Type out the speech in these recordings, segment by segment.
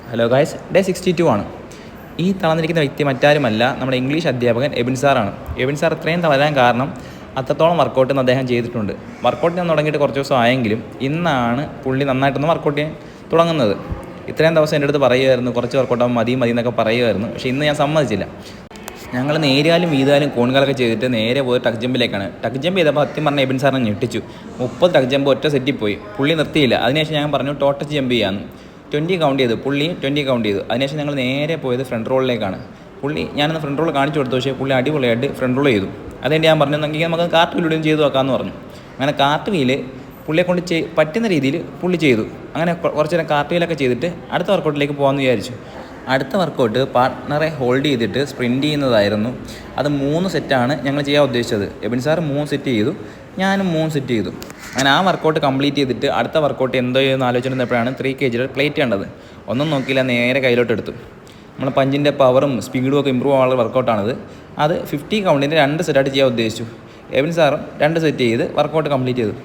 Hello guys, day 62 ആണ്. ഈ തളർന്നിരിക്കുന്ന വ്യക്തി മറ്റാരുമല്ല, നമ്മുടെ ഇംഗ്ലീഷ് അധ്യാപകൻ എബിൻ സാറാണ്. എബിൻ സാർ ഇത്രയും തളരാൻ കാരണം അത്രത്തോളം വർക്കൗട്ട് അദ്ദേഹം ചെയ്തിട്ടുണ്ട്. വർക്കൗട്ട് ഞാൻ തുടങ്ങിയിട്ട് കുറച്ച് ദിവസം ആയെങ്കിലും ഇന്നാണ് പുള്ളി നന്നായിട്ടൊന്ന് വർക്കൗട്ട് ചെയ്യാൻ തുടങ്ങുന്നത്. ഇത്രയും ദിവസം എൻ്റെ അടുത്ത് പറയുമായിരുന്നു കുറച്ച് വർക്കൗട്ടാകുമ്പോൾ മതി എന്നൊക്കെ പറയുമായിരുന്നു. പക്ഷേ ഇന്ന് ഞാൻ സമ്മതിച്ചില്ല. ഞങ്ങൾ നേരിയാലും വീതാലും കോൺകാലൊക്കെ ചെയ്തിട്ട് നേരെ പോയി ടക്ക് ജമ്പിലേക്കാണ്. ടക്ക് ജമ്പ് ചെയ്തപ്പോൾ സത്യം പറഞ്ഞാൽ എബിൻ സാറിനെ ഞെട്ടിച്ചു. 30 ടക്ക് ജമ്പ് ഒറ്റ സെറ്റിൽ പോയി. പുള്ളി നിർത്തിയില്ല. അതിനുശേഷം ഞാൻ പറഞ്ഞു ടോട്ടച്ച് ജമ്പ് ചെയ്യാമെന്ന്. 20 കൗണ്ട് ചെയ്തു. പുള്ളി 20 കൗണ്ട് ചെയ്തു. അതിനുശേഷം ഞങ്ങൾ നേരെ പോയത് ഫ്രണ്ട് റോളിലേക്കാണ്. ഞാനൊന്ന് ഫ്രണ്ട് റോൾ കാണിച്ചു കൊടുത്തു. പക്ഷേ പുള്ളി അടിപൊളിയായിട്ട് ഫ്രണ്ട് റോൾ ചെയ്തു. അതുകൊണ്ട് ഞാൻ പറഞ്ഞു എങ്കിൽ നമുക്ക് കാർട്ട് വീലൂടെയും ചെയ്തു നോക്കാമെന്ന് പറഞ്ഞു. അങ്ങനെ കാർട്ട് വീല് പുള്ളിയെ കൊണ്ട് പറ്റുന്ന രീതിയിൽ പുള്ളി ചെയ്തു. അങ്ങനെ കുറച്ച് നേരം കാർട്ട് വീലൊക്കെ ചെയ്തിട്ട് അടുത്ത വർക്കൗട്ടിലേക്ക് പോകാമെന്ന് വിചാരിച്ചു. അടുത്ത വർക്കൗട്ട് പാർട്ട്ണറെ ഹോൾഡ് ചെയ്തിട്ട് സ്പ്രിൻറ്റ് ചെയ്യുന്നതായിരുന്നു. അത് 3 സെറ്റാണ് ഞങ്ങൾ ചെയ്യാൻ ഉദ്ദേശിച്ചത്. എബിൻ സാർ 3 സെറ്റ് ചെയ്തു, ഞാനും 3 സെറ്റ് ചെയ്തു. അങ്ങനെ ആ വർക്കൗട്ട് കംപ്ലീറ്റ് ചെയ്തിട്ട് അടുത്ത വർക്കൗട്ട് എന്തോ ചെയ്യുമെന്ന് ആലോചിച്ചിരുന്നപ്പോഴാണ് 3 kg പ്ലേറ്റ് കണ്ടത്. ഒന്നും നോക്കിയില്ല, നേരെ കയ്യിലോട്ട് എടുത്തു. നമ്മൾ പഞ്ചിൻ്റെ പവറും സ്പീഡും ഒക്കെ ഇമ്പ്രൂവ് ആവാനുള്ള വർക്കൗട്ടാണത്. അത് 50 കൗണ്ടിൻ്റെ 2 സെറ്റായിട്ട് ചെയ്യാൻ ഉദ്ദേശിച്ചു. എബിൻ സാറും 2 സെറ്റ് ചെയ്ത് വർക്കൗട്ട് കംപ്ലീറ്റ് ചെയ്തു.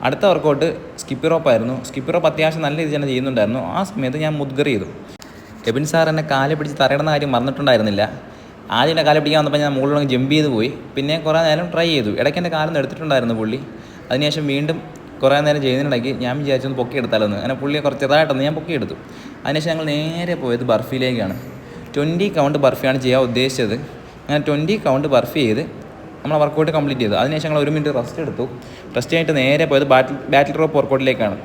അടുത്ത വർക്കൗട്ട് സ്കിപ്പി റോപ്പായിരുന്നു. സ്കിപ്പി റോപ്പ് അത്യാവശ്യം നല്ല രീതിയിൽ തന്നെ ചെയ്യുന്നുണ്ടായിരുന്നു. ആ സമയത്ത് ഞാൻ മുദ്ഗർ ചെയ്തു. എബിൻ സാർ എന്നെ കാലെ പിടിച്ച് തറയിടുന്ന കാര്യം മറന്നിട്ടുണ്ടായിരുന്നില്ല. ആദ്യം എന്നെ കാലെ പിടിക്കാൻ വന്നപ്പോൾ ഞാൻ മുകളിലൊന്ന് ജമ്പ് ചെയ്ത് പോയി. പിന്നെ കുറേ നേരം ട്രൈ ചെയ്തു. ഇടയ്ക്ക് എൻ്റെ കാലൊന്നും എടുത്തിട്ടുണ്ടായിരുന്നു പുള്ളി. അതിനുശേഷം വീണ്ടും കുറേ നേരം ചെയ്യുന്നതിനിടയ്ക്ക് ഞാൻ വിചാരിച്ചൊന്ന് പൊക്കിയെടുത്താലൊന്ന്. അങ്ങനെ പുള്ളിയെ കുറച്ച് ചെറുതായിട്ടൊന്ന് ഞാൻ പൊക്കിയെടുത്തു. അതിനുശേഷം ഞങ്ങൾ നേരെ പോയത് ബർഫിയിലേക്കാണ്. 20 കൗണ്ട് ബർഫിയാണ് ചെയ്യാൻ ഉദ്ദേശിച്ചത്. അങ്ങനെ 20 കൗണ്ട് ബർഫി ചെയ്ത് നമ്മൾ വർക്കൗട്ട് കംപ്ലീറ്റ് ചെയ്തു. അതിനുശേഷം ഞങ്ങൾ 1 മിനിറ്റ് റെസ്റ്റ് എടുത്തു. റെസ്റ്റ് ആയിട്ട് നേരെ പോയത് ബാറ്റിൽ ഡ്രോപ്പ് വർക്കൗട്ടിലേക്കാണ്.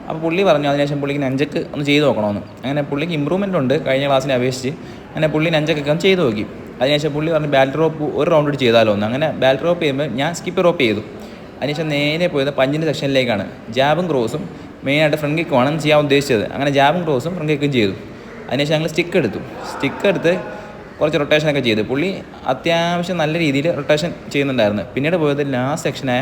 അപ്പോൾ പുള്ളി പറഞ്ഞു അതിനുശേഷം പുള്ളിക്ക് നെഞ്ചക്ക് ഒന്ന് ചെയ്ത് നോക്കണമെന്ന്. അങ്ങനെ പുള്ളിക്ക് ഇമ്പ്രൂവ്മെൻ്റ് ഉണ്ട് കഴിഞ്ഞ ക്ലാസ്സിനെ അപേക്ഷിച്ച്. അങ്ങനെ പുള്ളി നെഞ്ചക്കൊക്കെ ഒന്ന് ചെയ്ത് നോക്കി. അതിനുശേഷം പുള്ളി പറഞ്ഞു ബാറ്റിൽ ഡ്രോപ്പ് ഒരു റൗണ്ട് ഇട്ട് ചെയ്താലോ ഒന്ന്. അങ്ങനെ ബാറ്റിൽ ഡ്രോപ്പ് ചെയ്യുമ്പോൾ ഞാൻ സ്കിപ്പ് റോപ്പ് ചെയ്തു. അതിനുശേഷം നേരെ പോയത് പഞ്ചിൻ്റെ സെക്ഷനിലേക്കാണ്. ജാബും ക്രോസും മെയിനായിട്ട് ഫ്രണ്ട് കിക്കുമാണ് ചെയ്യാൻ ഉദ്ദേശിച്ചത്. അങ്ങനെ ജാബും ക്രോസും ഫ്രണ്ട് കിക്കും ചെയ്തു. അതിനുശേഷം ഞങ്ങൾ സ്റ്റിക്ക് എടുത്ത് കുറച്ച് റൊട്ടേഷനൊക്കെ ചെയ്തു. പുള്ളി അത്യാവശ്യം നല്ല രീതിയിൽ റൊട്ടേഷൻ ചെയ്യുന്നുണ്ടായിരുന്നു. പിന്നീട് പോയത് ലാസ്റ്റ് സെക്ഷനായ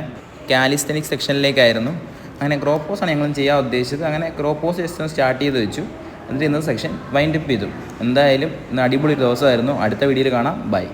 കാലിസ്തനിക് സെക്ഷനിലേക്കായിരുന്നു. അങ്ങനെ ക്രോപ്പോസാണ് ഞങ്ങൾ ചെയ്യാൻ ഉദ്ദേശിച്ചത്. അങ്ങനെ ക്രോപ്പോസ് ജസ്റ്റ് സ്റ്റാർട്ട് ചെയ്ത് വെച്ചു. എന്നിട്ട് ഇന്നത്തെ സെക്ഷൻ വൈൻഡപ്പ് ചെയ്തു. എന്തായാലും ഇന്ന് അടിപൊളി ദിവസമായിരുന്നു. അടുത്ത വീഡിയോയിൽ കാണാം. ബൈ.